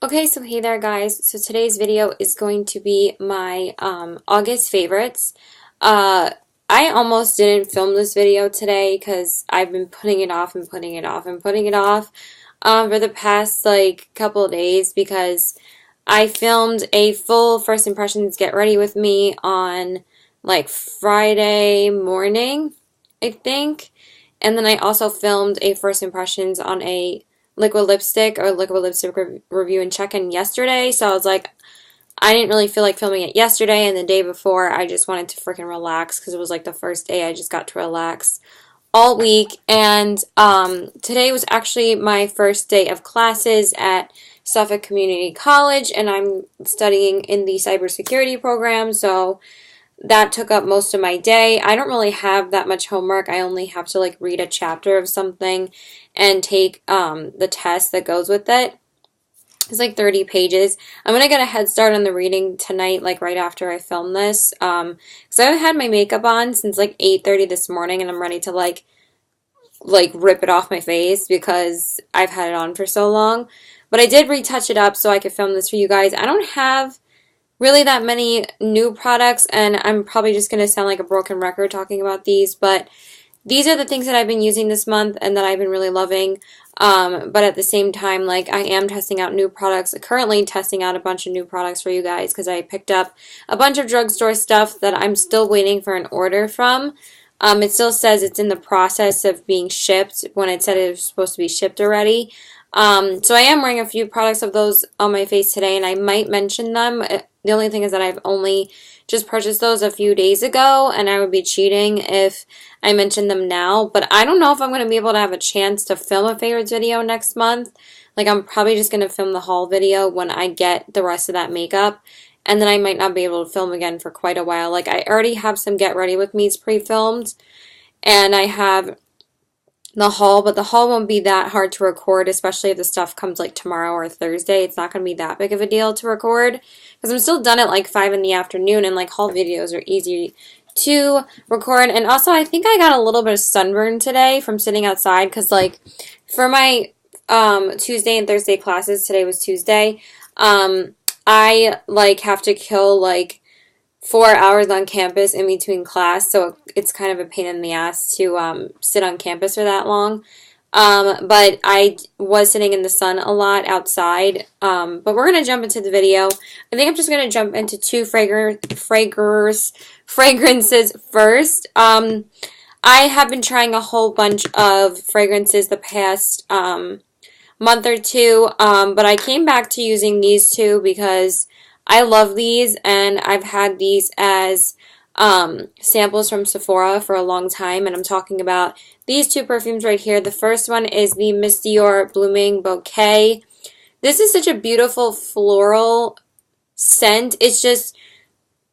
Okay, so hey there guys. So today's video is going to be my August favorites. Uh, I almost didn't film this video today because I've been putting it off and putting it off and putting it off for the past like couple of days because I filmed a full first impressions get ready with me on like Friday morning, I think. And then I also filmed a first impressions on a liquid lipstick review and check-in yesterday. So I was like, I didn't really feel like filming it yesterday, and the day before I just wanted to freaking relax because it was like the first day I just got to relax all week. And today was actually my first day of classes at Suffolk Community College, and I'm studying in the cybersecurity program. So that took up most of my day. I don't really have that much homework. I only have to like read a chapter of something and take the test that goes with it. It's like 30 pages. I'm gonna get a head start on the reading tonight, like right after I film this. So I haven't had my makeup on since like 8:30 this morning, and I'm ready to like rip it off my face because I've had it on for so long. But I did retouch it up so I could film this for you guys. I don't have really that many new products, and I'm probably just going to sound like a broken record talking about these, but these are the things that I've been using this month and that I've been really loving. But at the same time, like I am testing out new products, currently testing out a bunch of new products for you guys because I picked up a bunch of drugstore stuff that I'm still waiting for an order from. It still says it's in the process of being shipped when it said it was supposed to be shipped already. So I am wearing a few products of those on my face today, and I might mention them. The only thing is that I've only just purchased those a few days ago, and I would be cheating if I mentioned them now. But I don't know if I'm going to be able to have a chance to film a favorites video next month. Like, I'm probably just going to film the haul video when I get the rest of that makeup, and then I might not be able to film again for quite a while. Like, I already have some Get Ready With Me's pre-filmed, and I have the haul, but the haul won't be that hard to record, especially if the stuff comes like tomorrow or Thursday. It's not going to be that big of a deal to record because I'm still done at like 5 in the afternoon, and like haul videos are easy to record. And also, I think I got a little bit of sunburn today from sitting outside because like for my Tuesday and Thursday classes, today was Tuesday, I like have to kill like 4 hours on campus in between class, so it's kind of a pain in the ass to sit on campus for that long. But I was sitting in the sun a lot outside. But we're gonna jump into the video. I think I'm just gonna jump into two fragrances first. I have been trying a whole bunch of fragrances the past month or two, but I came back to using these two because I love these, and I've had these as samples from Sephora for a long time, and I'm talking about these two perfumes right here. The first one is the Miss Dior Blooming Bouquet. This is such a beautiful floral scent. It's just,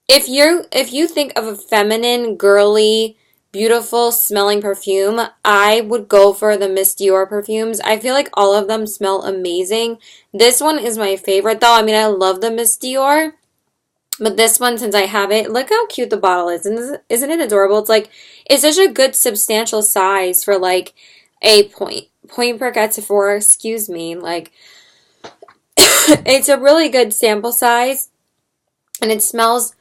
if you think of a feminine, girly, beautiful smelling perfume, I would go for the Miss Dior perfumes. I feel like all of them smell amazing. This one is my favorite though. I mean, I love the Miss Dior, but this one, since I have it, look how cute the bottle is. Isn't it adorable? It's like, it's such a good substantial size for like a point perk at Sephora, excuse me. Like, it's a really good sample size, and it smells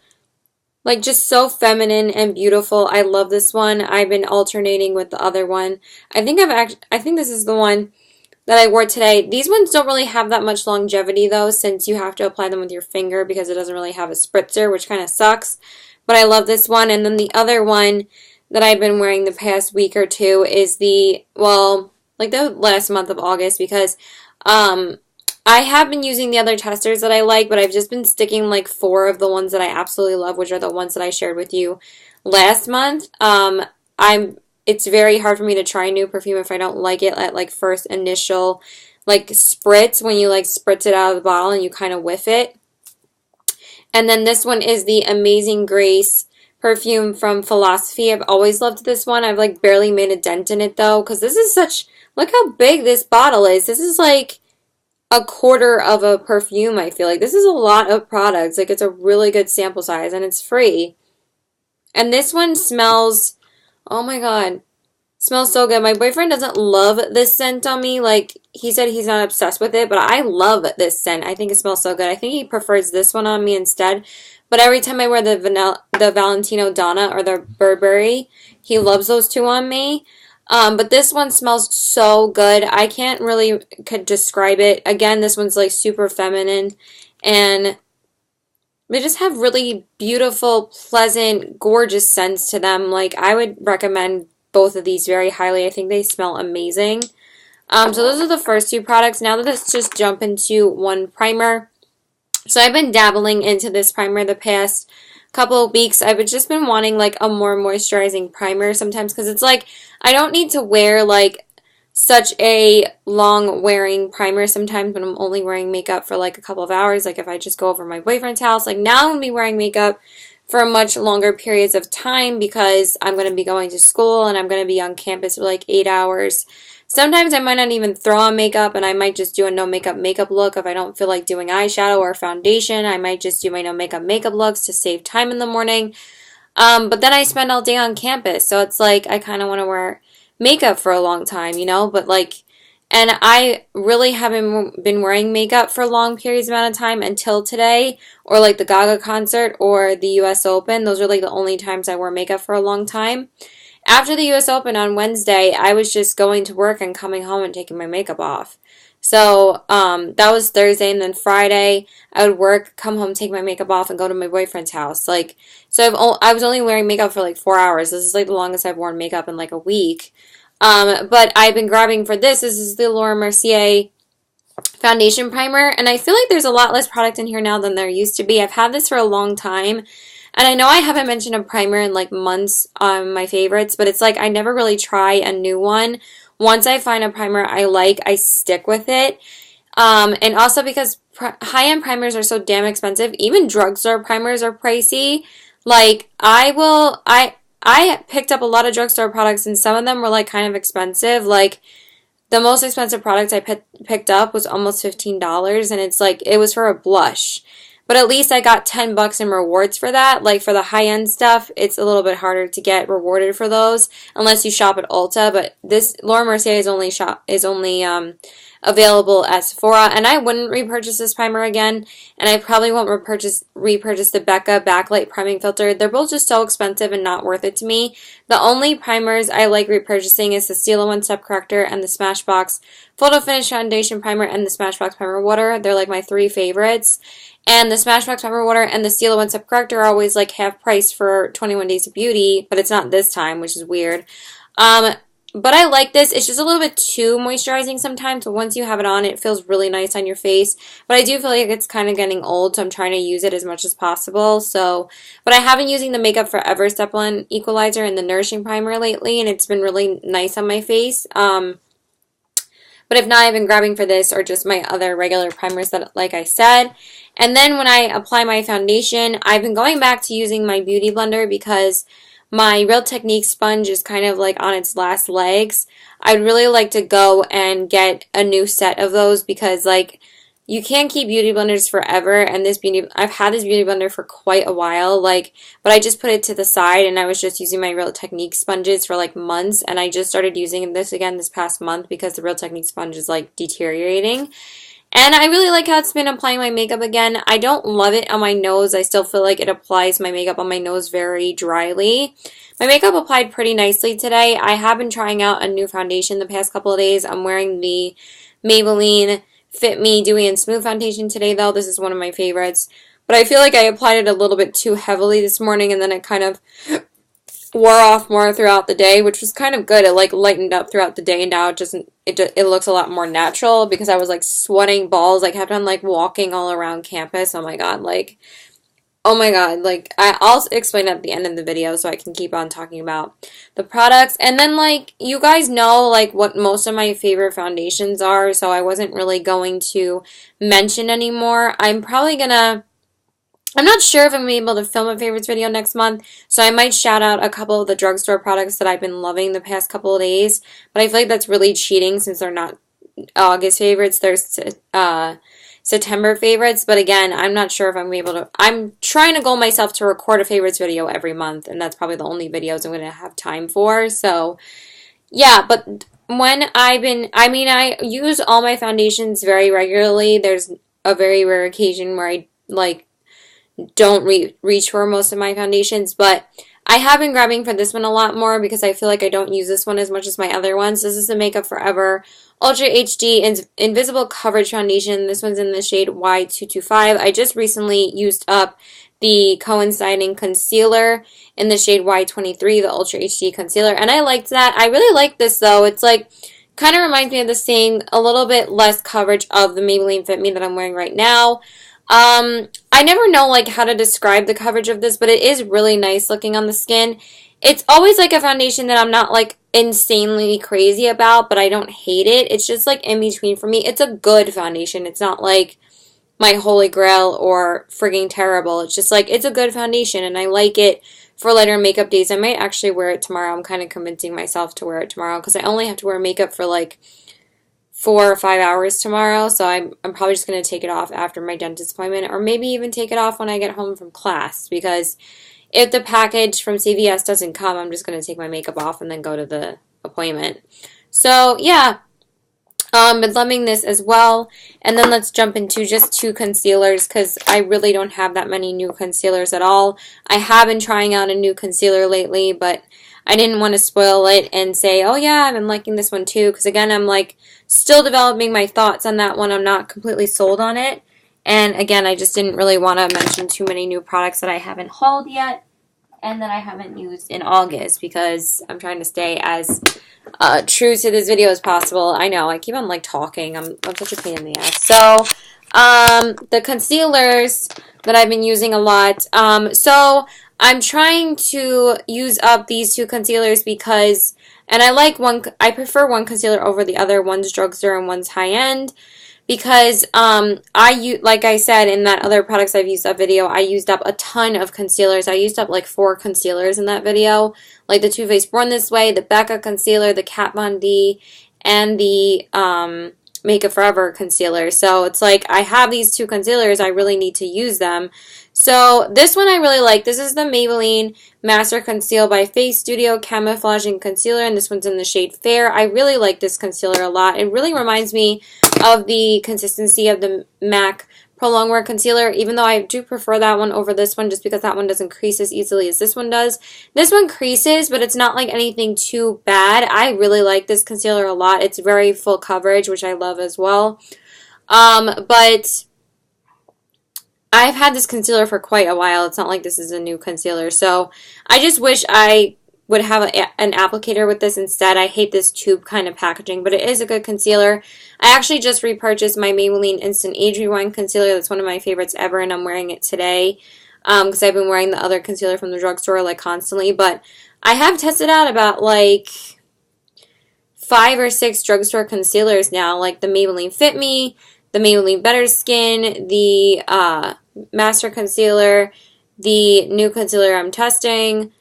like just so feminine and beautiful. I love this one. I've been alternating with the other one. I think this is the one that I wore today. These ones don't really have that much longevity though, since you have to apply them with your finger because it doesn't really have a spritzer, which kind of sucks. But I love this one. And then the other one that I've been wearing the past week or two is like the last month of August, because I have been using the other testers that I like, but I've just been sticking like 4 of the ones that I absolutely love, which are the ones that I shared with you last month. It's very hard for me to try new perfume if I don't like it at like first initial like spritz, when you like spritz it out of the bottle and you kind of whiff it. And then this one is the Amazing Grace perfume from Philosophy. I've always loved this one. I've like barely made a dent in it though, because this is look how big this bottle is. This is like a quarter of a perfume, I feel like. This is a lot of products. Like, it's a really good sample size, and it's free. And this one smells, oh my god, Smells so good. My boyfriend doesn't love this scent on me. Like, he said he's not obsessed with it, but I love this scent. I think it smells so good. I think he prefers this one on me instead. But every time I wear the Valentino Donna or the Burberry, he loves those two on me. But this one smells so good. I can't really could describe it. Again, this one's like super feminine, and they just have really beautiful, pleasant, gorgeous scents to them. Like, I would recommend both of these very highly. I think they smell amazing. So those are the first two products. Now let's just jump into one primer. So I've been dabbling into this primer the past couple of weeks. I've just been wanting like a more moisturizing primer sometimes, because it's like I don't need to wear like such a long wearing primer sometimes when I'm only wearing makeup for like a couple of hours. Like if I just go over my boyfriend's house, like now I'm going to be wearing makeup for much longer periods of time because I'm going to be going to school and I'm going to be on campus for like 8 hours. Sometimes I might not even throw on makeup, and I might just do a no makeup look. If I don't feel like doing eyeshadow or foundation, I might just do my no makeup looks to save time in the morning. But then I spend all day on campus, so it's like I kind of want to wear makeup for a long time, you know? But like, and I really haven't been wearing makeup for long periods amount of time until today, or like the Gaga concert or the US Open. Those are like the only times I wore makeup for a long time. After the US Open on Wednesday, I was just going to work and coming home and taking my makeup off. So that was Thursday, and then Friday I would work, come home, take my makeup off, and go to my boyfriend's house. Like, so I was only wearing makeup for like 4 hours. This is like the longest I've worn makeup in like a week. But I've been grabbing for this. This is the Laura Mercier foundation primer, and I feel like there's a lot less product in here now than there used to be. I've had this for a long time, and I know I haven't mentioned a primer in like months on my favorites, but it's like I never really try a new one. Once I find a primer I like, I stick with it. And also because high-end primers are so damn expensive, even drugstore primers are pricey. Like, I picked up a lot of drugstore products, and some of them were like kind of expensive. Like, the most expensive product I picked up was almost $15, and it's like, it was for a blush. But at least I got $10 in rewards for that. Like, for the high-end stuff, it's a little bit harder to get rewarded for those unless you shop at Ulta. But this Laura Mercier is only available at Sephora, and I wouldn't repurchase this primer again, and I probably won't repurchase the Becca Backlight Priming Filter. They're both just so expensive and not worth it to me. The only primers I like repurchasing is the Stila One Step Corrector and the Smashbox Photo Finish Foundation Primer and the Smashbox Primer Water. They're like my three favorites. And the Smashbox Primer Water and the Stila One Step Corrector are always like half price for 21 Days of Beauty, but it's not this time, which is weird. But I like this. It's just a little bit too moisturizing sometimes, but once you have it on, it feels really nice on your face. But I do feel like it's kind of getting old, so I'm trying to use it as much as possible. So, but I have been using the Makeup Forever Step-On Equalizer and the Nourishing Primer lately, and it's been really nice on my face. But if not, I've been grabbing for this or just my other regular primers that, like I said. And then when I apply my foundation, I've been going back to using my Beauty Blender because my Real Techniques sponge is kind of like on its last legs. I'd really like to go and get a new set of those because like you can't keep beauty blenders forever, and I've had this beauty blender for quite a while, like, but I just put it to the side and I was just using my Real Techniques sponges for like months, and I just started using this again this past month because the Real Techniques sponge is like deteriorating. And I really like how it's been applying my makeup again. I don't love it on my nose. I still feel like it applies my makeup on my nose very dryly. My makeup applied pretty nicely today. I have been trying out a new foundation the past couple of days. I'm wearing the Maybelline Fit Me Dewy and Smooth foundation today, though. This is one of my favorites. But I feel like I applied it a little bit too heavily this morning, and then it kind of wore off more throughout the day, which was kind of good. It like lightened up throughout the day, and now it looks a lot more natural because I was like sweating balls. I kept on like walking all around campus. Oh my god, like I'll explain at the end of the video so I can keep on talking about the products. And then like you guys know like what most of my favorite foundations are, so I wasn't really going to mention anymore. I'm not sure if I'm going to be able to film a favorites video next month, so I might shout out a couple of the drugstore products that I've been loving the past couple of days, but I feel like that's really cheating since they're not August favorites, they're September favorites, but again, I'm not sure if I'm going to be able to, I'm trying to goal myself to record a favorites video every month, and that's probably the only videos I'm going to have time for, so Yeah, but I use all my foundations very regularly. There's a very rare occasion where I like don't reach for most of my foundations, but I have been grabbing for this one a lot more because I feel like I don't use this one as much as my other ones. This is the Makeup Forever Ultra HD Invisible Coverage Foundation. This one's in the shade Y225. I just recently used up the coinciding concealer in the shade Y23, the Ultra HD concealer, and I liked that. I really like this though. It's like kind of reminds me of the same, a little bit less coverage of the Maybelline Fit Me that I'm wearing right now. I never know like how to describe the coverage of this, but it is really nice looking on the skin. It's always like a foundation that I'm not like insanely crazy about, but I don't hate it. It's just like in between for me. It's a good foundation. It's not like my holy grail or frigging terrible. It's just like it's a good foundation and I like it for lighter makeup days. I might actually wear it tomorrow. I'm kind of convincing myself to wear it tomorrow because I only have to wear makeup for like 4 or 5 hours tomorrow, so I'm probably just going to take it off after my dentist appointment, or maybe even take it off when I get home from class, because if the package from CVS doesn't come, I'm just going to take my makeup off and then go to the appointment. So, yeah, been loving this as well. And then let's jump into just 2 concealers, because I really don't have that many new concealers at all. I have been trying out a new concealer lately, but I didn't want to spoil it and say, oh yeah, I've been liking this one too, because again, I'm like still developing my thoughts on that one. I'm not completely sold on it. And again, I just didn't really want to mention too many new products that I haven't hauled yet and that I haven't used in August, because I'm trying to stay as true to this video as possible. I know, I keep on like talking. I'm such a pain in the ass. So, the concealers that I've been using a lot. So I'm trying to use up these 2 concealers because, and I prefer one concealer over the other. One's drugstore and one's high-end, because like I said in that other products I've used up video, I used up a ton of concealers. I used up like 4 concealers in that video, like the Too Faced Born This Way, the Becca concealer, the Kat Von D, and the Makeup Forever concealer. So it's like I have these 2 concealers, I really need to use them. So this one I really like. This is the Maybelline Master Conceal by Face Studio Camouflaging Concealer, and this one's in the shade Fair. I really like this concealer a lot. It really reminds me of the consistency of the MAC Pro Longwear Concealer, even though I do prefer that one over this one just because that one doesn't crease as easily as this one does. This one creases, but it's not like anything too bad. I really like this concealer a lot. It's very full coverage, which I love as well. But I've had this concealer for quite a while. It's not like this is a new concealer. So I just wish I would have an applicator with this instead. I hate this tube kind of packaging, but it is a good concealer. I actually just repurchased my Maybelline Instant Age Rewind concealer. That's one of my favorites ever, and I'm wearing it today because I've been wearing the other concealer from the drugstore like constantly. But I have tested out about like 5 or 6 drugstore concealers now, like the Maybelline Fit Me, the Maybelline Better Skin, the Master Concealer, the new concealer I'm testing,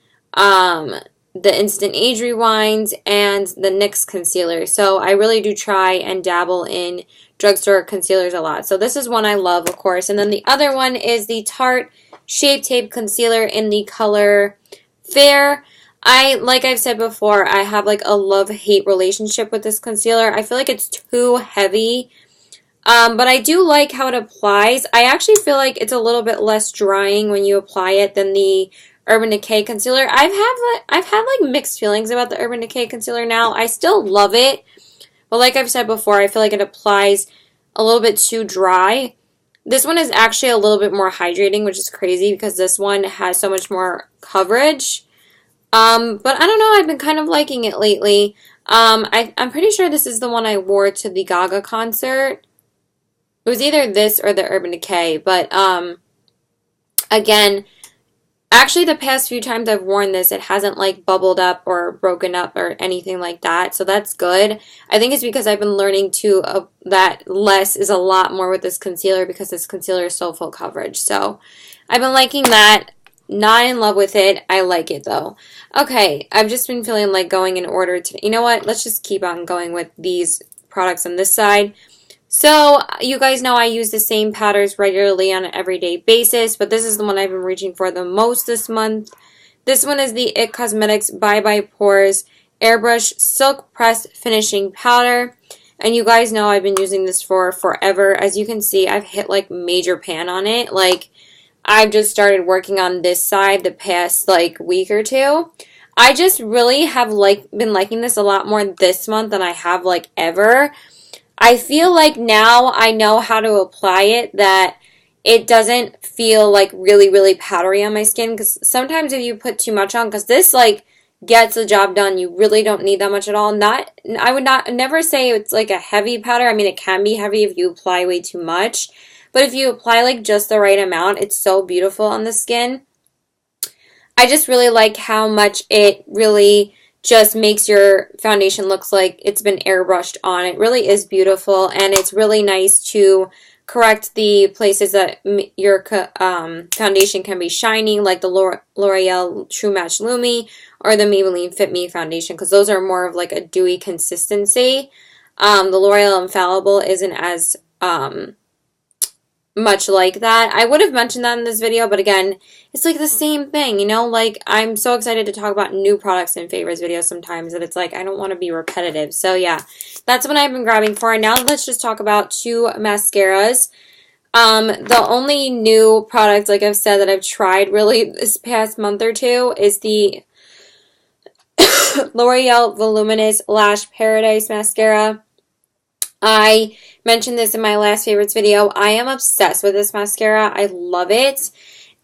the Instant Age Rewind, and the NYX concealer. So I really do try and dabble in drugstore concealers a lot. So this is one I love, of course. And then the other one is the Tarte Shape Tape Concealer in the color Fair. Like I've said before, I have like a love-hate relationship with this concealer. I feel like it's too heavy. But I do like how it applies. I actually feel like it's a little bit less drying when you apply it than the Urban Decay concealer. I've had like mixed feelings about the Urban Decay concealer now. I still love it, but like I've said before, I feel like it applies a little bit too dry. This one is actually a little bit more hydrating, which is crazy because this one has so much more coverage. But I don't know, I've been kind of liking it lately. I'm pretty sure this is the one I wore to the Gaga concert. It was either this or the Urban Decay, but again, actually the past few times I've worn this, it hasn't like bubbled up or broken up or anything like that, so that's good. I think it's because I've been learning to that less is a lot more with this concealer because this concealer is so full coverage. So I've been liking that. Not in love with it. I like it though. Okay, I've just been feeling like going in order to, you know what, let's just keep on going with these products on this side. So, you guys know I use the same powders regularly on an everyday basis, but this is the one I've been reaching for the most this month. This one is the IT Cosmetics Bye Bye Pores Airbrush Silk Press Finishing Powder. And you guys know I've been using this for forever. As you can see, I've hit like major pan on it. Like, I've just started working on this side the past like week or two. I just really have been liking this a lot more this month than I have like ever. I feel like now I know how to apply it, that it doesn't feel like really, really powdery on my skin. Because sometimes if you put too much on, because this like gets the job done, you really don't need that much at all. I would never say it's like a heavy powder. I mean, it can be heavy if you apply way too much. But if you apply like just the right amount, it's so beautiful on the skin. I just really like how much it really just makes your foundation looks like it's been airbrushed on. It really is beautiful, and it's really nice to correct the places that your foundation can be shiny, like the L'Oreal True Match Lumi or the Maybelline Fit Me foundation, because those are more of like a dewy consistency. The L'Oreal Infallible isn't as much like that. I would have mentioned that in this video, but again, it's like the same thing, you know? Like, I'm so excited to talk about new products and favorites videos sometimes that it's like I don't want to be repetitive. So yeah, that's what I've been grabbing for. And now let's just talk about two mascaras. The only new product, like I've said, that I've tried really this past month or two is the L'Oreal Voluminous Lash Paradise Mascara. I mentioned this in my last favorites video. I am obsessed with this mascara. I love it.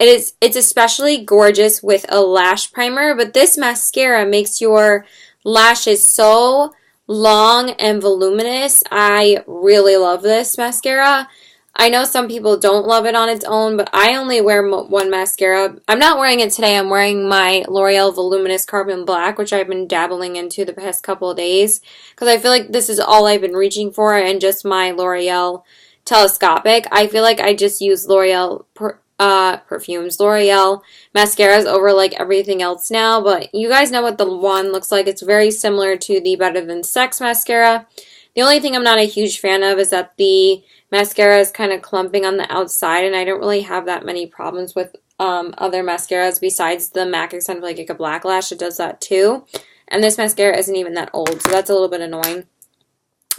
It's especially gorgeous with a lash primer, but this mascara makes your lashes so long and voluminous. I really love this mascara. I know some people don't love it on its own, but I only wear one mascara. I'm not wearing it today. I'm wearing my L'Oreal Voluminous Carbon Black, which I've been dabbling into the past couple of days, because I feel like this is all I've been reaching for, and just my L'Oreal Telescopic. I feel like I just use L'Oreal perfumes, L'Oreal mascaras over like everything else now, but you guys know what the one looks like. It's very similar to the Better Than Sex mascara. The only thing I'm not a huge fan of is that the mascara is kind of clumping on the outside, and I don't really have that many problems with other mascaras besides the MAC Extended Like a Black Lash. It does that too. And this mascara isn't even that old, so that's a little bit annoying.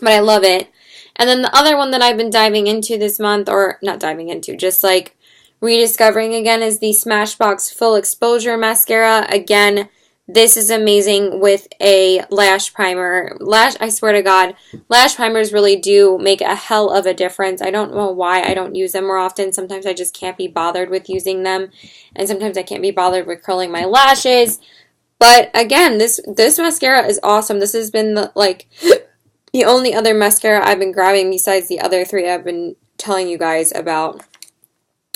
But I love it. And then the other one that I've been diving into this month, or not diving into, just like rediscovering again, is the Smashbox Full Exposure Mascara. Again, this is amazing with a lash primer. I swear to God, lash primers really do make a hell of a difference. I don't know why I don't use them more often. Sometimes I just can't be bothered with using them, and sometimes I can't be bothered with curling my lashes. But again, this mascara is awesome. This has been the only other mascara I've been grabbing besides the other three I've been telling you guys about,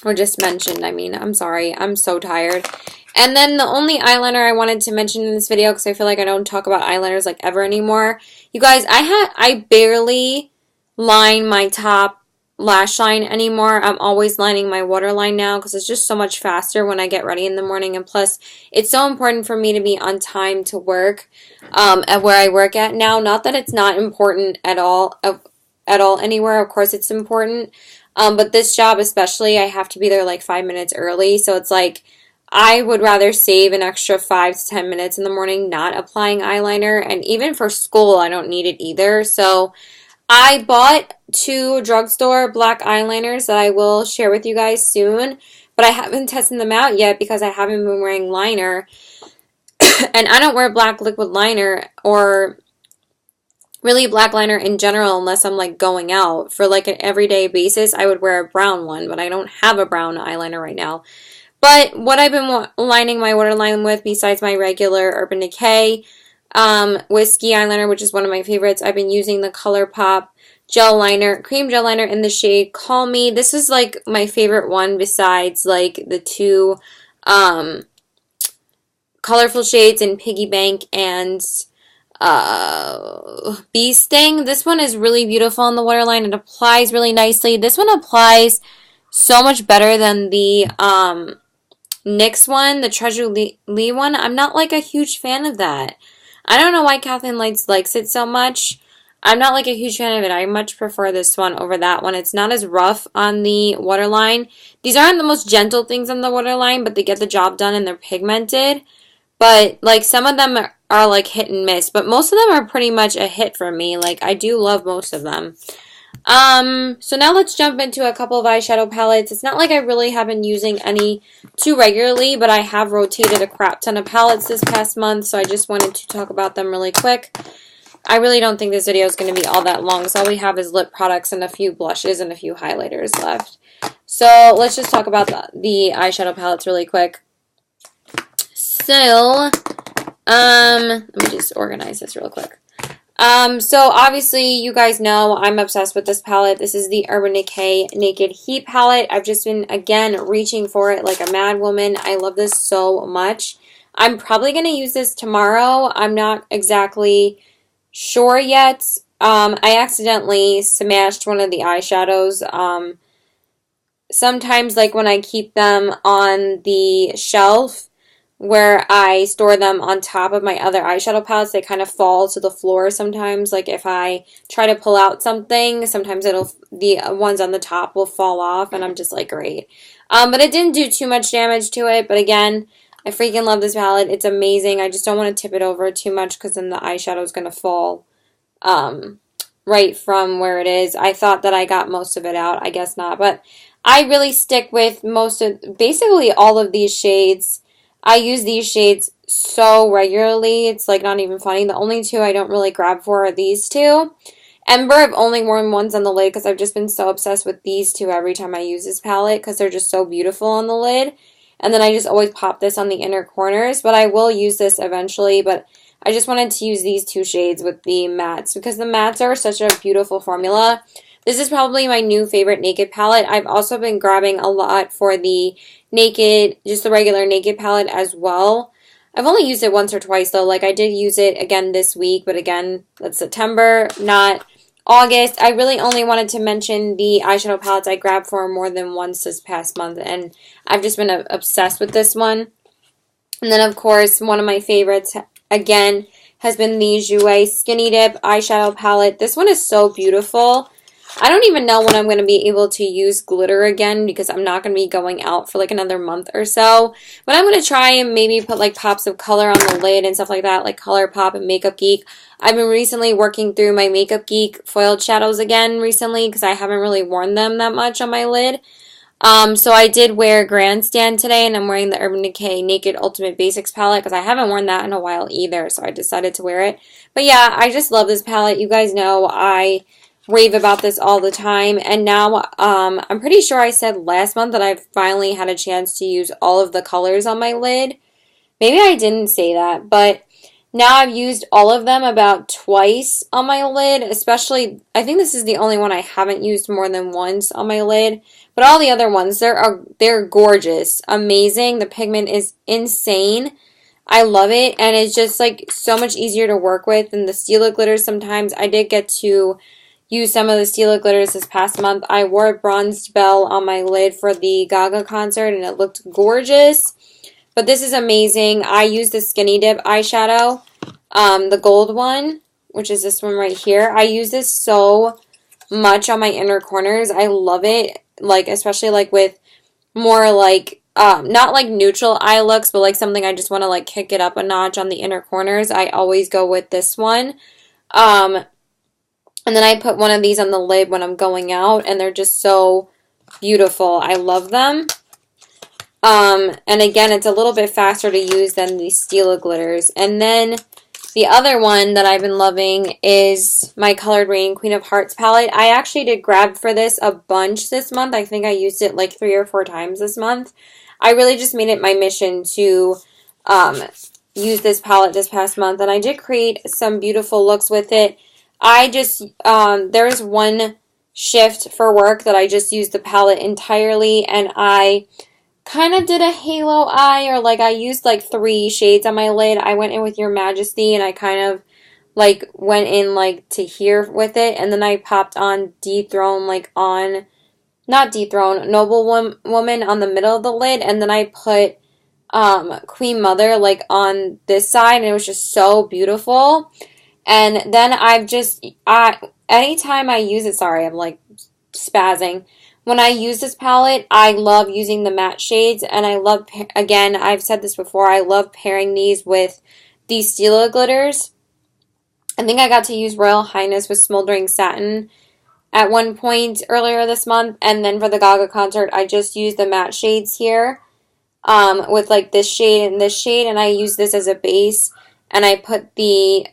or just mentioned. I mean, I'm sorry. I'm so tired. And then the only eyeliner I wanted to mention in this video, because I feel like I don't talk about eyeliners like ever anymore. You guys, I barely line my top lash line anymore. I'm always lining my waterline now because it's just so much faster when I get ready in the morning. And plus, it's so important for me to be on time to work at where I work at now. Not that it's not important at all anywhere. Of course, it's important. But this job especially, I have to be there like 5 minutes early. So it's like, I would rather save an extra 5 to 10 minutes in the morning not applying eyeliner. And even for school, I don't need it either. So I bought 2 drugstore black eyeliners that I will share with you guys soon. But I haven't tested them out yet because I haven't been wearing liner. And I don't wear black liquid liner or really black liner in general unless I'm like going out. For like an everyday basis, I would wear a brown one. But I don't have a brown eyeliner right now. But what I've been lining my waterline with, besides my regular Urban Decay Whiskey eyeliner, which is one of my favorites, I've been using the ColourPop gel liner, cream gel liner in the shade Call Me. This is like my favorite one besides like the 2 colorful shades in Piggy Bank and Bee Sting. This one is really beautiful on the waterline. It applies really nicely. This one applies so much better than the NYX one, the Treasure Lee one. I'm not like a huge fan of that. I don't know why Kathleen Lights likes it so much. I'm not like a huge fan of it. I much prefer this one over that one. It's not as rough on the waterline. These aren't the most gentle things on the waterline, but they get the job done and they're pigmented. But like some of them are like hit and miss, but most of them are pretty much a hit for me. Like, I do love most of them. So now let's jump into a couple of eyeshadow palettes. It's not like I really have been using any too regularly, but I have rotated a crap ton of palettes this past month, so I just wanted to talk about them really quick. I really don't think this video is going to be all that long, so all we have is lip products and a few blushes and a few highlighters left. So let's just talk about the eyeshadow palettes really quick. So, let me just organize this real quick. So obviously you guys know I'm obsessed with this palette. This is the Urban Decay Naked Heat palette. I've just been, again, reaching for it like a mad woman. I love this so much. I'm probably going to use this tomorrow. I'm not exactly sure yet. I accidentally smashed one of the eyeshadows. Sometimes, like when I keep them on the shelf where I store them on top of my other eyeshadow palettes, they kind of fall to the floor sometimes. Like if I try to pull out something, sometimes the ones on the top will fall off, and I'm just like, great. But it didn't do too much damage to it. But again, I freaking love this palette. It's amazing. I just don't want to tip it over too much because then the eyeshadow is going to fall right from where it is. I thought that I got most of it out. I guess not. But I really stick with basically all of these shades. I use these shades so regularly, it's like not even funny. The only two I don't really grab for are these two. Ember, I've only worn ones on the lid because I've just been so obsessed with these two every time I use this palette because they're just so beautiful on the lid. And then I just always pop this on the inner corners, but I will use this eventually. But I just wanted to use these two shades with the mattes because the mattes are such a beautiful formula. This is probably my new favorite Naked palette. I've also been grabbing a lot for the Naked, just the regular Naked palette as well. I've only used it once or twice though. Like I did use it again this week, but again, that's September, not August. I really only wanted to mention the eyeshadow palettes I grabbed for more than once this past month, and I've just been obsessed with this one. And then of course, one of my favorites, again, has been the Jouer Skinny Dip eyeshadow palette. This one is so beautiful. I don't even know when I'm going to be able to use glitter again because I'm not going to be going out for like another month or so. But I'm going to try and maybe put like pops of color on the lid and stuff like that, like ColourPop and Makeup Geek. I've been recently working through my Makeup Geek foiled shadows again recently because I haven't really worn them that much on my lid. So I did wear Grandstand today, and I'm wearing the Urban Decay Naked Ultimate Basics palette because I haven't worn that in a while either, so I decided to wear it. But yeah, I just love this palette. You guys know I rave about this all the time, and now I'm pretty sure I said last month that I finally had a chance to use all of the colors on my lid. Maybe I didn't say that, but now I've used all of them about twice on my lid, especially, I think this is the only one I haven't used more than once on my lid, but all the other ones, they're gorgeous, amazing. The pigment is insane. I love it, and it's just like so much easier to work with than the Stila glitters sometimes. I did get to use some of the Stila glitters this past month. I wore a Bronzed Belle on my lid for the Gaga concert, and it looked gorgeous. But this is amazing. I use the Skinny Dip eyeshadow, the gold one, which is this one right here. I use this so much on my inner corners. I love it, like especially like with more like not like neutral eye looks, but like something I just want to like kick it up a notch on the inner corners. I always go with this one. And then I put one of these on the lid when I'm going out, and they're just so beautiful. I love them. And again, it's a little bit faster to use than the Stila glitters. And then the other one that I've been loving is my Colored Rain Queen of Hearts palette. I actually did grab for this a bunch this month. I think I used it like 3 or 4 times this month. I really just made it my mission to use this palette this past month, and I did create some beautiful looks with it. I just, there was one shift for work that I just used the palette entirely, and I kind of did a halo eye, or like I used like 3 shades on my lid. I went in with Your Majesty, and I kind of like went in like to here with it, and then I popped on Dethrone, like on, not Dethrone, Noble Woman on the middle of the lid, and then I put Queen Mother like on this side, and it was just so beautiful. And then I've just, anytime I use it, sorry, I'm like spazzing. When I use this palette, I love using the matte shades, and I love, again, I've said this before, I love pairing these with these Stila glitters. I think I got to use Royal Highness with Smoldering Satin at one point earlier this month. And then for the Gaga concert, I just used the matte shades here with like this shade and this shade. And I used this as a base. And I put the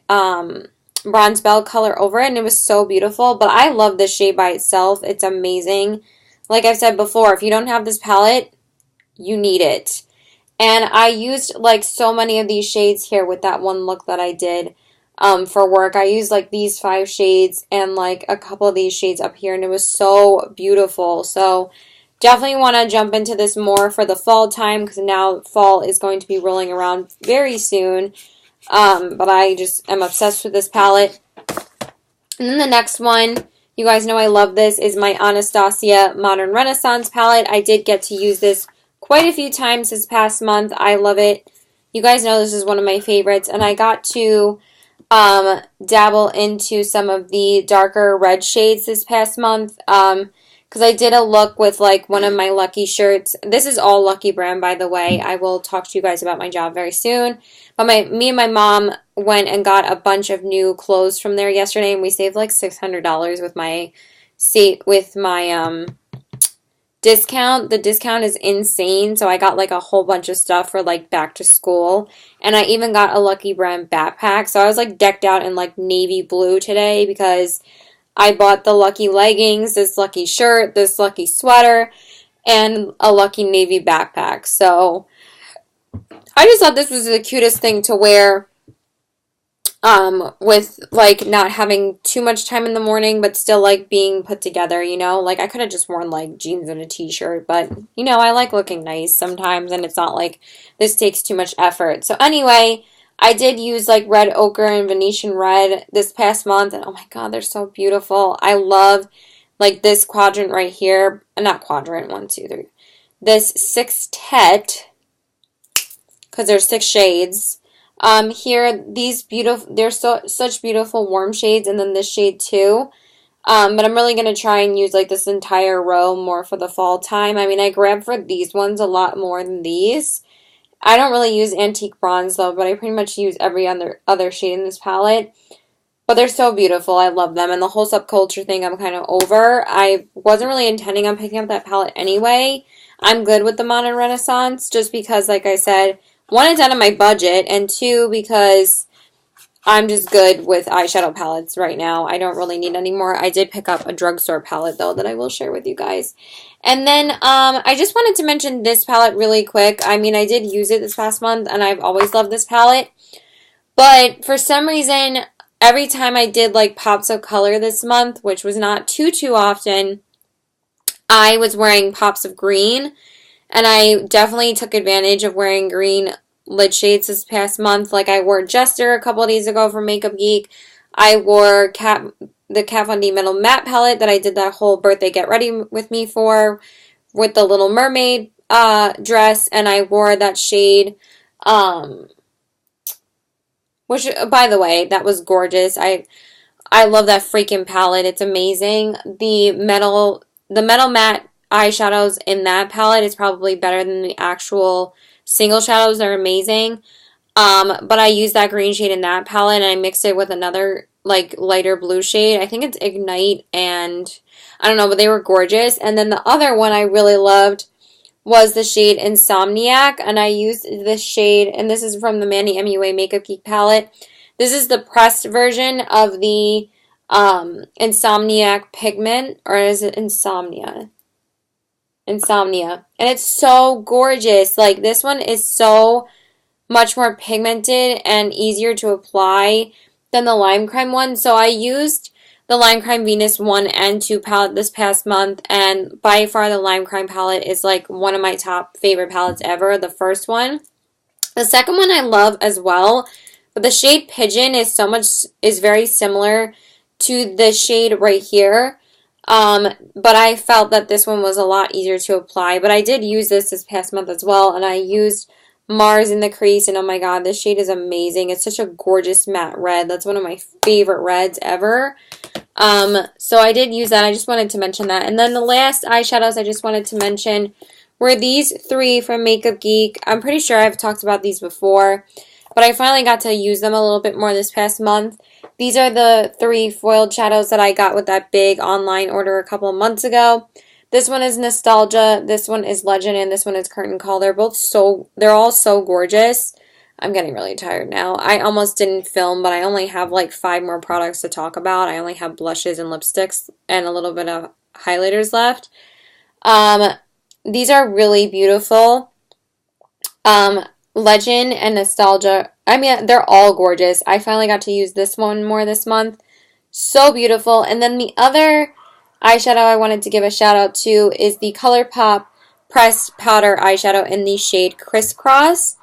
Bronze Bell color over it. And it was so beautiful. But I love this shade by itself. It's amazing. Like I've said before, if you don't have this palette, you need it. And I used like so many of these shades here with that one look that I did for work. I used like these 5 shades and like a couple of these shades up here, and it was so beautiful. So definitely want to jump into this more for the fall time, because now fall is going to be rolling around very soon. But I just am obsessed with this palette. And then the next one, you guys know I love this, is my Anastasia Modern Renaissance palette. I did get to use this quite a few times this past month. I love it. You guys know this is one of my favorites, and I got to dabble into some of the darker red shades this past month, because I did a look with like one of my Lucky shirts. This is all Lucky brand, by the way. I will talk to you guys about my job very soon. But me and my mom went and got a bunch of new clothes from there yesterday, and we saved like $600 with my discount. The discount is insane, so I got like a whole bunch of stuff for like back to school, and I even got a Lucky brand backpack. So I was like decked out in like navy blue today because I bought the Lucky leggings, this Lucky shirt, this Lucky sweater, and a Lucky navy backpack. So I just thought this was the cutest thing to wear with like not having too much time in the morning, but still like being put together, you know? Like I could have just worn like jeans and a t-shirt, but you know, I like looking nice sometimes, and it's not like this takes too much effort. So anyway, I did use like red ochre and Venetian red this past month, and oh my god, they're so beautiful. I love like this quadrant right here, not quadrant, 1, 2, 3. This sextet, because there's 6 shades. Here, these beautiful, they're such beautiful warm shades, and then this shade too. But I'm really going to try and use like this entire row more for the fall time. I mean, I grabbed for these ones a lot more than these. I don't really use Antique Bronze though, but I pretty much use every other shade in this palette. But they're so beautiful. I love them. And the whole subculture thing I'm kind of over. I wasn't really intending on picking up that palette anyway. I'm good with the Modern Renaissance just because, like I said, 1, it's out of my budget, and 2, because I'm just good with eyeshadow palettes right now. I don't really need any more. I did pick up a drugstore palette, though, that I will share with you guys. And then I just wanted to mention this palette really quick. I mean, I did use it this past month, and I've always loved this palette. But for some reason, every time I did, like, pops of color this month, which was not too often, I was wearing pops of green. And I definitely took advantage of wearing green lid shades this past month. Like I wore Jester a couple of days ago for Makeup Geek. I wore the Kat Von D Metal Matte palette that I did that whole birthday get ready with me for, with the Little Mermaid dress. And I wore that shade, which, by the way, that was gorgeous. I love that freaking palette. It's amazing. The metal matte eyeshadows in that palette is probably better than the actual single shadows. They're amazing. But I used that green shade in that palette, and I mixed it with another like lighter blue shade. I think it's Ignite, and I don't know, but they were gorgeous. And then the other one I really loved was the shade Insomniac, and I used this shade, and this is from the Manny MUA Makeup Geek palette. This is the pressed version of the Insomniac pigment, or is it Insomnia? Insomnia. And it's so gorgeous. Like, this one is so much more pigmented and easier to apply than the Lime Crime one. So I used the Lime Crime Venus 1 and 2 palette this past month, and by far the Lime Crime palette is like one of my top favorite palettes ever, the first one. The second one I love as well, but the shade Pigeon is very similar to the shade right here. But I felt that this one was a lot easier to apply. But I did use this past month as well, and I used Mars in the crease, and oh my god, this shade is amazing. It's such a gorgeous matte red. That's one of my favorite reds ever. So I did use that. I just wanted to mention that. And then the last eyeshadows I just wanted to mention were these 3 from Makeup Geek. I'm pretty sure I've talked about these before. but I finally got to use them a little bit more this past month. These are the 3 foiled shadows that I got with that big online order a couple of months ago. This one is Nostalgia, this one is Legend, and this one is Curtain Call. They're all so gorgeous. I'm getting really tired now. I almost didn't film, but I only have like 5 more products to talk about. I only have blushes and lipsticks and a little bit of highlighters left. These are really beautiful. Legend and Nostalgia, I mean, they're all gorgeous. I finally got to use this one more this month. So beautiful. And then the other eyeshadow I wanted to give a shout out to is the ColourPop Pressed Powder Eyeshadow in the shade Crisscross.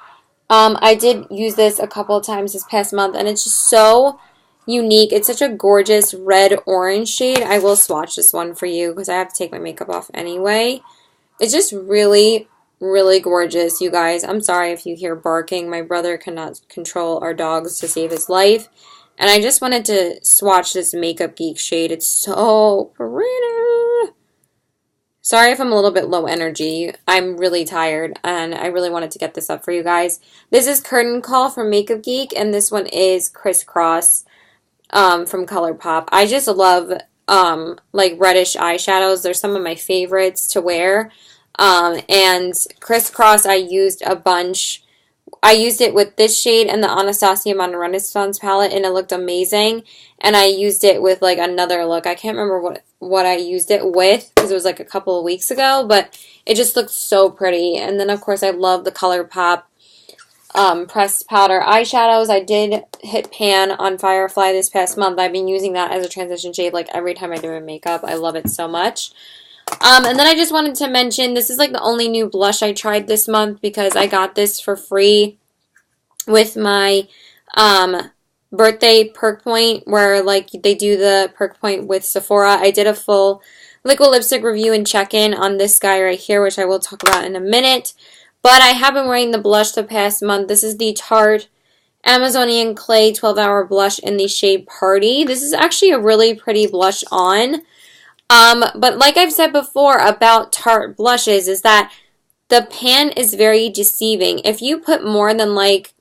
I did use this a couple of times this past month, and it's just so unique. It's such a gorgeous red-orange shade. I will swatch this one for you because I have to take my makeup off anyway. It's just really, really gorgeous, you guys. I'm sorry if you hear barking. My brother cannot control our dogs to save his life. And I just wanted to swatch this Makeup Geek shade. It's so pretty. Sorry if I'm a little bit low energy. I'm really tired, and I really wanted to get this up for you guys. This is Curtain Call from Makeup Geek, and this one is Crisscross from ColourPop. I just love like reddish eyeshadows. They're some of my favorites to wear. And Crisscross I used a bunch. I used it with this shade and the Anastasia Modern Renaissance palette, and it looked amazing. And I used it with like another look. I can't remember what I used it with because it was like a couple of weeks ago, but it just looked so pretty. And then of course I love the ColourPop pressed powder eyeshadows. I did hit pan on Firefly this past month. I've been using that as a transition shade like every time I do my makeup. I love it so much. And then I just wanted to mention, this is like the only new blush I tried this month because I got this for free with my birthday perk point where like they do the perk point with Sephora. I did a full liquid lipstick review and check-in on this guy right here, which I will talk about in a minute. But I have been wearing the blush the past month. This is the Tarte Amazonian Clay 12-Hour Blush in the shade Party. This is actually a really pretty blush on. But like I've said before about Tarte blushes is that the pan is very deceiving. If you put more than like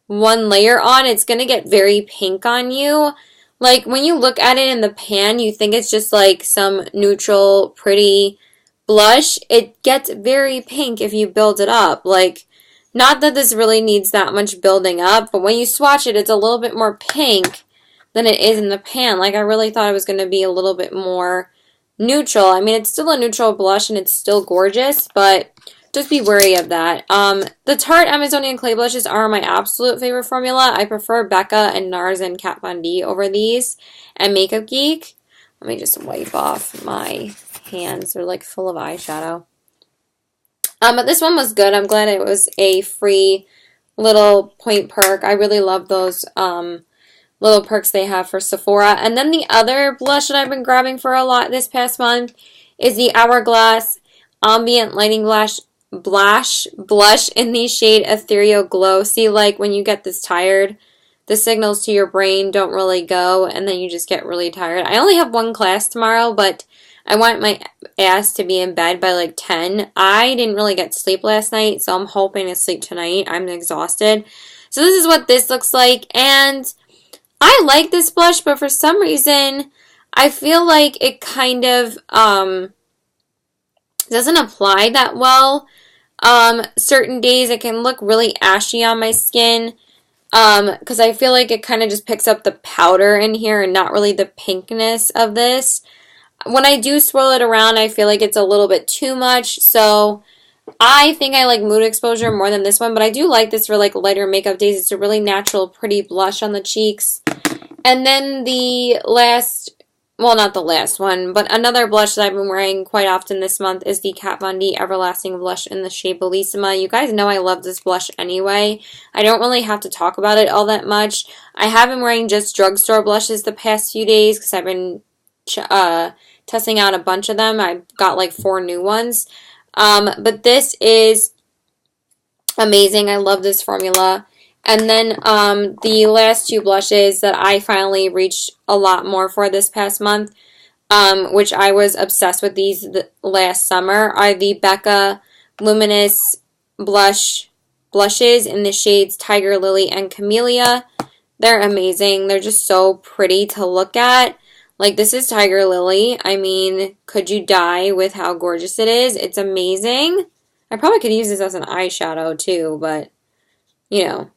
one layer on, it's going to get very pink on you. Like when you look at it in the pan, you think it's just like some neutral, pretty blush. It gets very pink if you build it up. Like, not that this really needs that much building up, but when you swatch it, it's a little bit more pink than it is in the pan. Like, I really thought it was going to be a little bit more neutral. I mean, it's still a neutral blush and it's still gorgeous, but just be wary of that. The Tarte Amazonian Clay blushes are my absolute favorite formula. I prefer Becca and NARS and Kat Von D over these and Makeup Geek. Let me just wipe off my hands. They're like full of eyeshadow. But this one was good. I'm glad it was a free little point perk. I really love those little perks they have for Sephora. And then the other blush that I've been grabbing for a lot this past month is the Hourglass Ambient Lighting Blush in the shade Ethereal Glow. See, like when you get this tired, the signals to your brain don't really go, and then you just get really tired. I only have one class tomorrow, but I want my ass to be in bed by like 10. I didn't really get sleep last night, so I'm hoping to sleep tonight. I'm exhausted. So this is what this looks like, and I like this blush, but for some reason, I feel like it kind of doesn't apply that well. Certain days it can look really ashy on my skin. Because I feel like it kind of just picks up the powder in here and not really the pinkness of this. When I do swirl it around, I feel like it's a little bit too much. So I think I like Mood Exposure more than this one, but I do like this for like lighter makeup days. It's a really natural, pretty blush on the cheeks. And then the last, well, not the last one, but another blush that I've been wearing quite often this month is the Kat Von D Everlasting Blush in the shade Bellissima. You guys know I love this blush anyway. I don't really have to talk about it all that much. I have been wearing just drugstore blushes the past few days because I've been testing out a bunch of them. I got like 4 new ones. But this is amazing. I love this formula. And then the last 2 blushes that I finally reached a lot more for this past month, which I was obsessed with these last summer, are the Becca Luminous Blush blushes in the shades Tiger Lily and Camellia. They're amazing. They're just so pretty to look at. Like, this is Tiger Lily. I mean, could you die with how gorgeous it is? It's amazing. I probably could use this as an eyeshadow too, but, you know.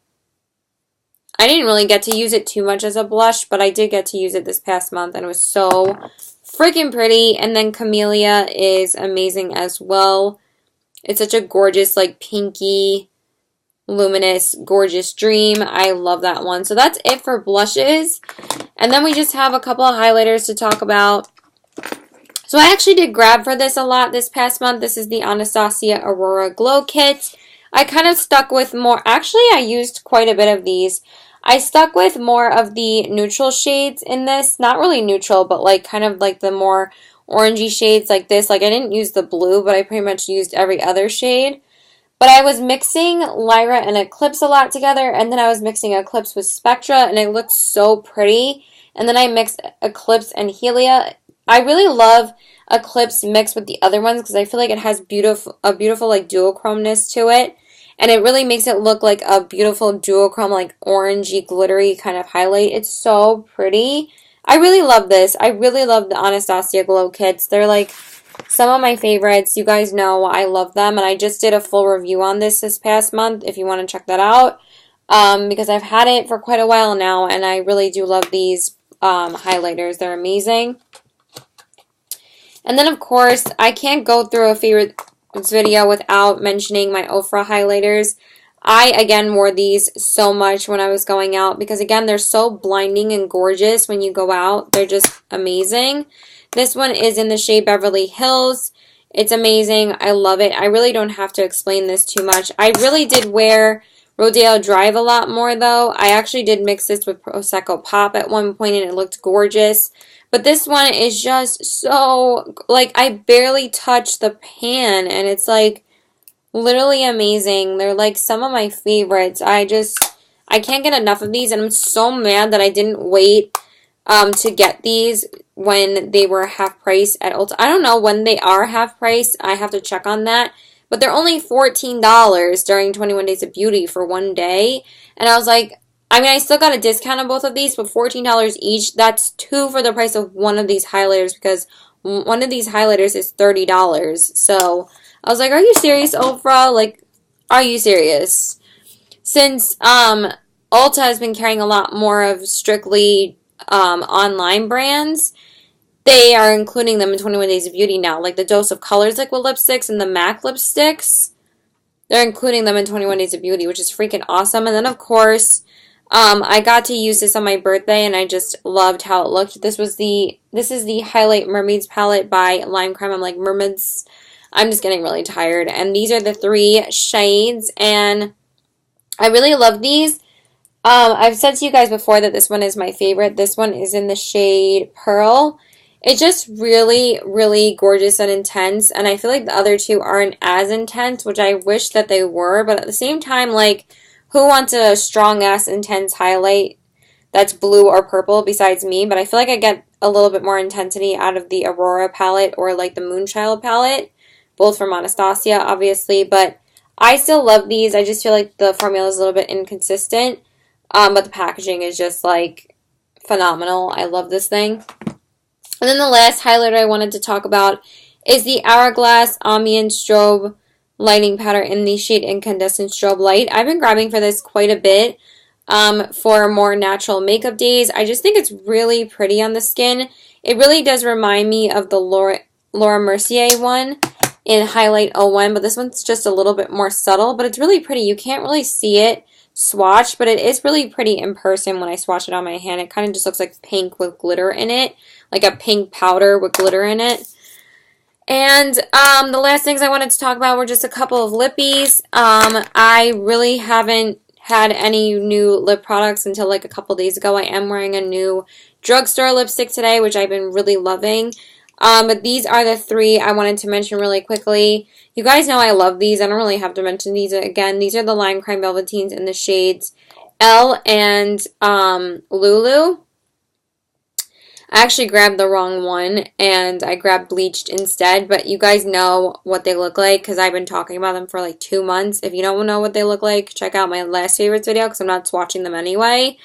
I didn't really get to use it too much as a blush, but I did get to use it this past month, and it was so freaking pretty. And then Camellia is amazing as well. It's such a gorgeous, like, pinky, luminous, gorgeous dream. I love that one. So that's it for blushes. And then we just have a couple of highlighters to talk about. So I actually did grab for this a lot this past month. This is the Anastasia Aurora Glow Kit. I kind of stuck with more, actually I used quite a bit of these. I stuck with more of the neutral shades in this. Not really neutral, but like kind of like the more orangey shades like this. Like I didn't use the blue, but I pretty much used every other shade. But I was mixing Lyra and Eclipse a lot together, and then I was mixing Eclipse with Spectra, and it looked so pretty. And then I mixed Eclipse and Helia. I really love Eclipse mixed with the other ones because I feel like it has a beautiful like duochromeness to it. And it really makes it look like a beautiful duochrome, like orangey, glittery kind of highlight. It's so pretty. I really love this. I really love the Anastasia Glow Kits. They're like some of my favorites. You guys know I love them. And I just did a full review on this past month if you want to check that out. Because I've had it for quite a while now. And I really do love these highlighters. They're amazing. And then, of course, I can't go through a favorite video without mentioning my Ofra highlighters. I, again, wore these so much when I was going out because, again, they're so blinding and gorgeous when you go out. They're just amazing. This one is in the shade Beverly Hills. It's amazing. I love it. I really don't have to explain this too much. I really did wear Rodeo Drive a lot more, though. I actually did mix this with Prosecco Pop at one point, and it looked gorgeous. But this one is just so, like, I barely touched the pan, and it's, like, literally amazing. They're, like, some of my favorites. I can't get enough of these, and I'm so mad that I didn't wait to get these when they were half price at Ulta. I don't know when they are half price. I have to check on that. But they're only $14 during 21 Days of Beauty for one day. And I was like, I mean, I still got a discount on both of these, but $14 each, that's two for the price of one of these highlighters because one of these highlighters is $30. So I was like, are you serious, Ofra? Like, are you serious? Since Ulta has been carrying a lot more of strictly online brands, they are including them in 21 Days of Beauty now. Like the Dose of Colors Liquid Lipsticks and the MAC lipsticks, they're including them in 21 Days of Beauty, which is freaking awesome. And then, of course, I got to use this on my birthday, and I just loved how it looked. This is the Highlight Mermaids palette by Lime Crime. I'm like, mermaids, I'm just getting really tired. And these are the 3 shades, and I really love these. I've said to you guys before that this one is my favorite. This one is in the shade Pearl. It's just really, really gorgeous and intense, and I feel like the other two aren't as intense, which I wish that they were, but at the same time, like, who wants a strong-ass, intense highlight that's blue or purple besides me? But I feel like I get a little bit more intensity out of the Aurora palette or, like, the Moonchild palette, both from Anastasia, obviously, but I still love these. I just feel like the formula is a little bit inconsistent, but the packaging is just, like, phenomenal. I love this thing. And then the last highlighter I wanted to talk about is the Hourglass Ambient Strobe Lighting Powder in the shade Incandescent Strobe Light. I've been grabbing for this quite a bit for more natural makeup days. I just think it's really pretty on the skin. It really does remind me of the Laura Mercier one in Highlight 01, but this one's just a little bit more subtle, but it's really pretty. You can't really see it swatched, but it is really pretty in person when I swatch it on my hand. It kind of just looks like pink with glitter in it, like a pink powder with glitter in it. And the last things I wanted to talk about were just a couple of lippies. I really haven't had any new lip products until like a couple days ago. I am wearing a new drugstore lipstick today, which I've been really loving. But these are the 3 I wanted to mention really quickly. You guys know I love these. I don't really have to mention these again. These are the Lime Crime Velveteens in the shades Elle and Lulu. I actually grabbed the wrong one and I grabbed Bleached instead, but you guys know what they look like because I've been talking about them for like 2 months. If you don't know what they look like, check out my last favorites video because I'm not swatching them anyway.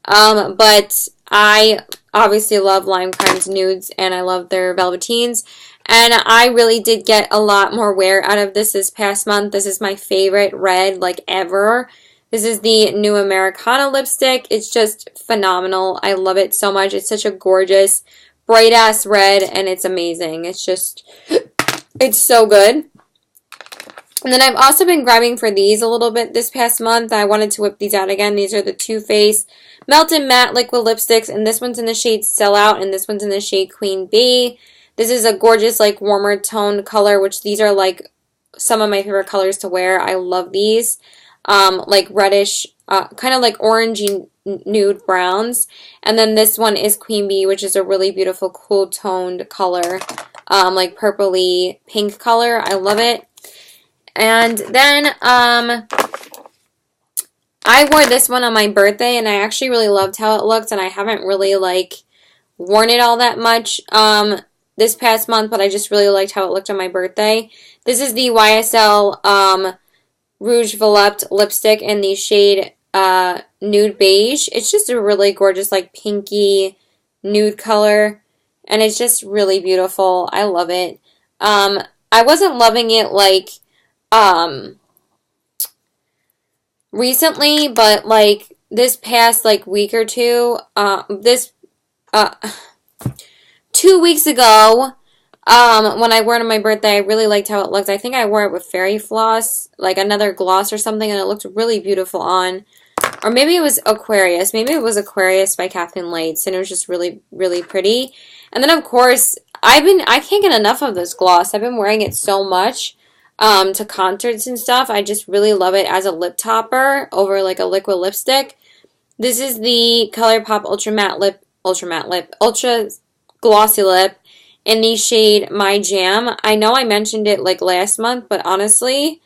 But I obviously love Lime Crimes Nudes and I love their Velveteens. And I really did get a lot more wear out of this past month. This is my favorite red, like, ever. This is the New Americana lipstick. It's just phenomenal. I love it so much. It's such a gorgeous, bright-ass red, and it's amazing. It's just, it's so good. And then I've also been grabbing for these a little bit this past month. I wanted to whip these out again. These are the Too Faced Melted Matte Liquid Lipsticks, and this one's in the shade Sellout, and this one's in the shade Queen Bee. This is a gorgeous, like, warmer toned color, which these are, like, some of my favorite colors to wear. I love these. Like, reddish, kind of like orangey nude browns. And then this one is Queen Bee, which is a really beautiful, cool toned color. Like, purpley pink color. I love it. And then, I wore this one on my birthday, and I actually really loved how it looked, and I haven't really, like, worn it all that much, this past month, but I just really liked how it looked on my birthday. This is the YSL Rouge Volupte lipstick in the shade Nude Beige. It's just a really gorgeous, like, pinky nude color, and it's just really beautiful. I love it. I wasn't loving it, like, recently, but, like, this past, like, week or two, 2 weeks ago, when I wore it on my birthday, I really liked how it looked. I think I wore it with Fairy Floss, like another gloss or something, and it looked really beautiful on. Or maybe it was Aquarius. Maybe it was Aquarius by Kathleen Lights, and it was just really, really pretty. And then, of course, I can't get enough of this gloss. I've been wearing it so much to concerts and stuff. I just really love it as a lip topper over, like, a liquid lipstick. This is the ColourPop Ultra Glossy Lip in the shade My Jam. I know I mentioned it, like, last month, but honestly,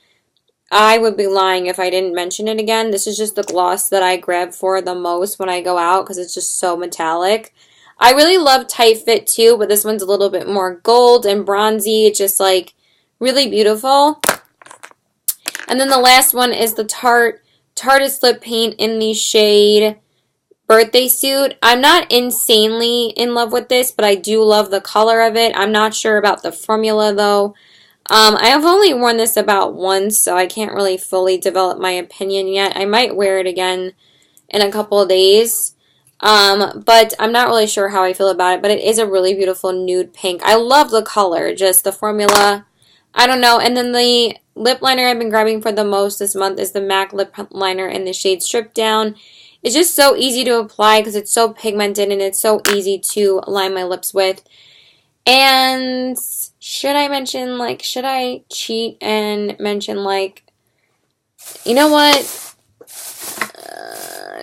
I would be lying if I didn't mention it again. This is just the gloss that I grab for the most when I go out because it's just so metallic. I really love Tight Fit too, but this one's a little bit more gold and bronzy. It's just, like, really beautiful. And then the last one is the Tarteist Lip Paint in the shade Birthday Suit. I'm not insanely in love with this, but I do love the color of it. I'm not sure about the formula, though. I have only worn this about once, so I can't really fully develop my opinion yet. I might wear it again in a couple of days, but I'm not really sure how I feel about it, but it is a really beautiful nude pink. I love the color, just the formula, I don't know. And then the lip liner I've been grabbing for the most this month is the MAC lip liner in the shade Strip Down. It's just so easy to apply because it's so pigmented and it's so easy to line my lips with. And should I mention, like, should I cheat and mention, like, you know what?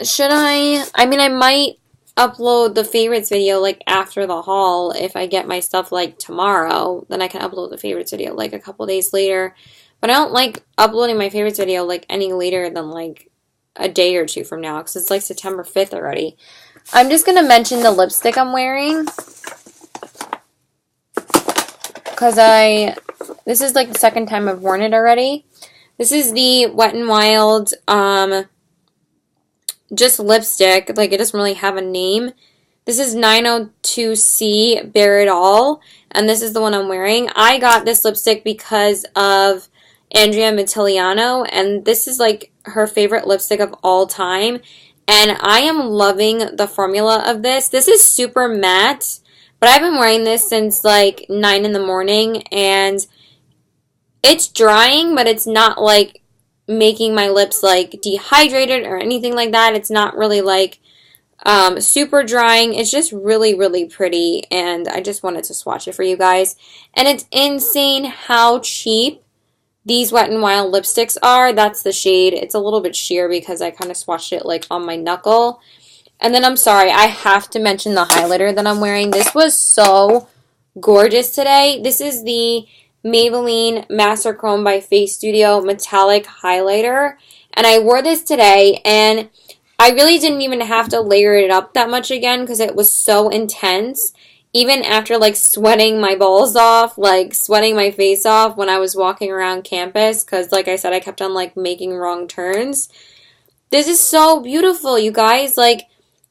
Should I? I mean, I might upload the favorites video, like, after the haul if I get my stuff, like, tomorrow. Then I can upload the favorites video, like, a couple days later. But I don't like uploading my favorites video, like, any later than, like, a day or two from now because it's like September 5th already. I'm just going to mention the lipstick I'm wearing because this is like the second time I've worn it already. This is the Wet n Wild just lipstick. Like, it doesn't really have a name. This is 902C Bare It All, and this is the one I'm wearing. I got this lipstick because of Andrea Mitigliano, and this is, like, her favorite lipstick of all time, and I am loving the formula of this. This is super matte, but I've been wearing this since, like, 9 in the morning, and it's drying, but it's not, like, making my lips, like, dehydrated or anything like that. It's not really, like, super drying. It's just really, really pretty, and I just wanted to swatch it for you guys. And it's insane how cheap these Wet n Wild lipsticks are. That's the shade. It's a little bit sheer because I kind of swatched it, like, on my knuckle. And then I'm sorry, I have to mention the highlighter that I'm wearing. This was so gorgeous today. This is the Maybelline Master Chrome by Face Studio Metallic Highlighter. And I wore this today, and I really didn't even have to layer it up that much again because it was so intense. Even after like sweating my balls off, like sweating my face off when I was walking around campus, because like I said, I kept on like making wrong turns. This is so beautiful, you guys. Like,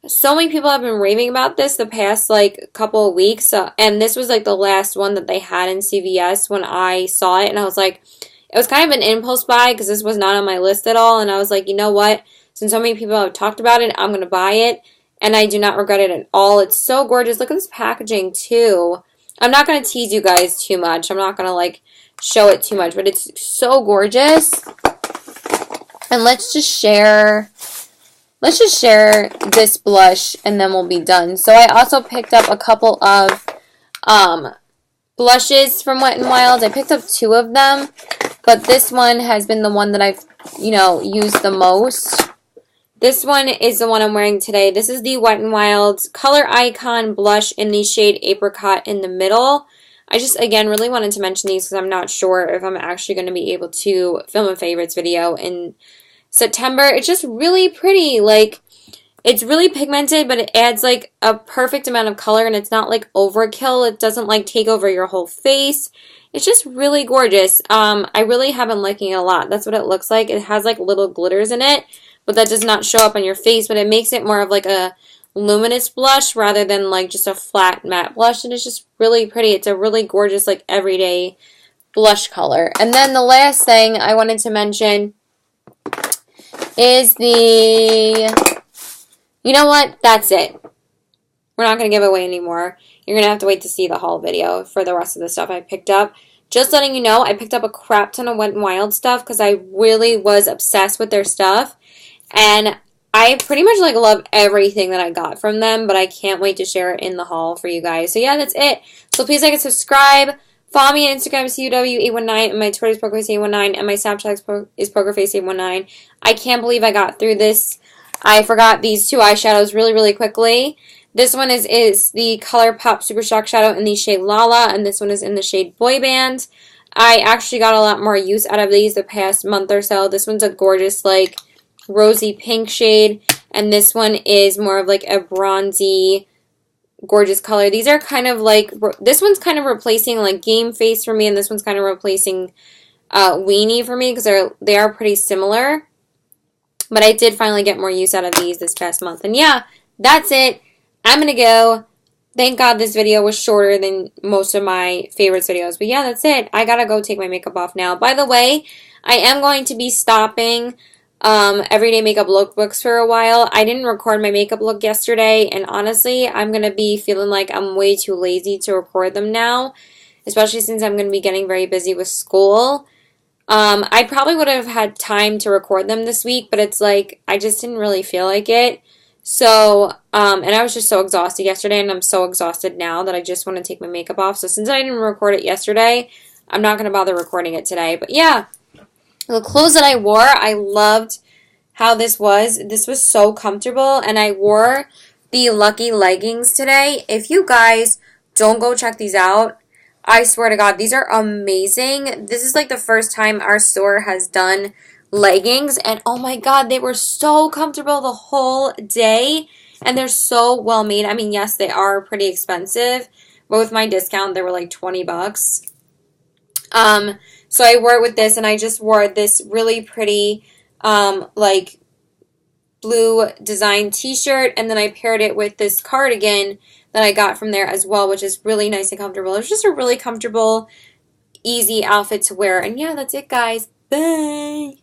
so many people have been raving about this the past like couple of weeks, and this was like the last one that they had in CVS when I saw it, and I was like, it was kind of an impulse buy because this was not on my list at all, and I was like, you know what? Since so many people have talked about it, I'm gonna buy it, and I do not regret it at all. It's so gorgeous. Look at this packaging too. I'm not gonna tease you guys too much. I'm not gonna like show it too much, but it's so gorgeous. And let's just share this blush and then we'll be done. So I also picked up a couple of blushes from Wet n Wild. I picked up 2 of them, but this one has been the one that I've, used the most. This one is the one I'm wearing today. This is the Wet n Wild Color Icon blush in the shade Apricot in the middle. I just, again, really wanted to mention these because I'm not sure if I'm actually going to be able to film a favorites video in September. It's just really pretty. Like, it's really pigmented, but it adds like a perfect amount of color, and it's not like overkill. It doesn't like take over your whole face. It's just really gorgeous. I really have been liking it a lot. That's what it looks like. It has like little glitters in it, but that does not show up on your face, but it makes it more of like a luminous blush rather than like just a flat matte blush, and it's just really pretty. It's a really gorgeous like everyday blush color. And then the last thing I wanted to mention is you know what? That's it. We're not going to give away anymore. You're going to have to wait to see the haul video for the rest of the stuff I picked up. Just letting you know, I picked up a crap ton of Wet n Wild stuff because I really was obsessed with their stuff. And I pretty much like love everything that I got from them, but I can't wait to share it in the haul for you guys. So yeah, that's it. So please like and subscribe. Follow me on Instagram, CUW819, and my Twitter is PokerFace819, and my Snapchat is PokerFace819. I can't believe I got through this. I forgot these 2 eyeshadows really, really quickly. This one is the ColourPop Super Shock Shadow in the shade Lala, and this one is in the shade Boy Band. I actually got a lot more use out of these the past month or so. This one's a gorgeous, like, rosy pink shade, and this one is more of, like, a bronzy, gorgeous color. These are kind of like, this one's kind of replacing like Game Face for me, and this one's kind of replacing Weenie for me because they are pretty similar. But I did finally get more use out of these this past month. And yeah, that's it. I'm gonna go. Thank God this video was shorter than most of my favorites videos. But yeah, that's it. I gotta go take my makeup off now. By the way, I am going to be stopping everyday makeup lookbooks for a while. I didn't record my makeup look yesterday, and honestly, I'm going to be feeling like I'm way too lazy to record them now, especially since I'm going to be getting very busy with school. I probably would have had time to record them this week, but it's like, I just didn't really feel like it. So, and I was just so exhausted yesterday, and I'm so exhausted now that I just want to take my makeup off. So since I didn't record it yesterday, I'm not going to bother recording it today. But yeah. The clothes that I wore, I loved how this was. This was so comfortable, and I wore the Lucky leggings today. If you guys don't go check these out, I swear to God, these are amazing. This is like the first time our store has done leggings, and oh my God, they were so comfortable the whole day, and they're so well made. I mean, yes, they are pretty expensive, but with my discount, they were like 20 bucks. So I wore it with this, and I just wore this really pretty, like, blue design t-shirt, and then I paired it with this cardigan that I got from there as well, which is really nice and comfortable. It was just a really comfortable, easy outfit to wear, and yeah, that's it, guys. Bye!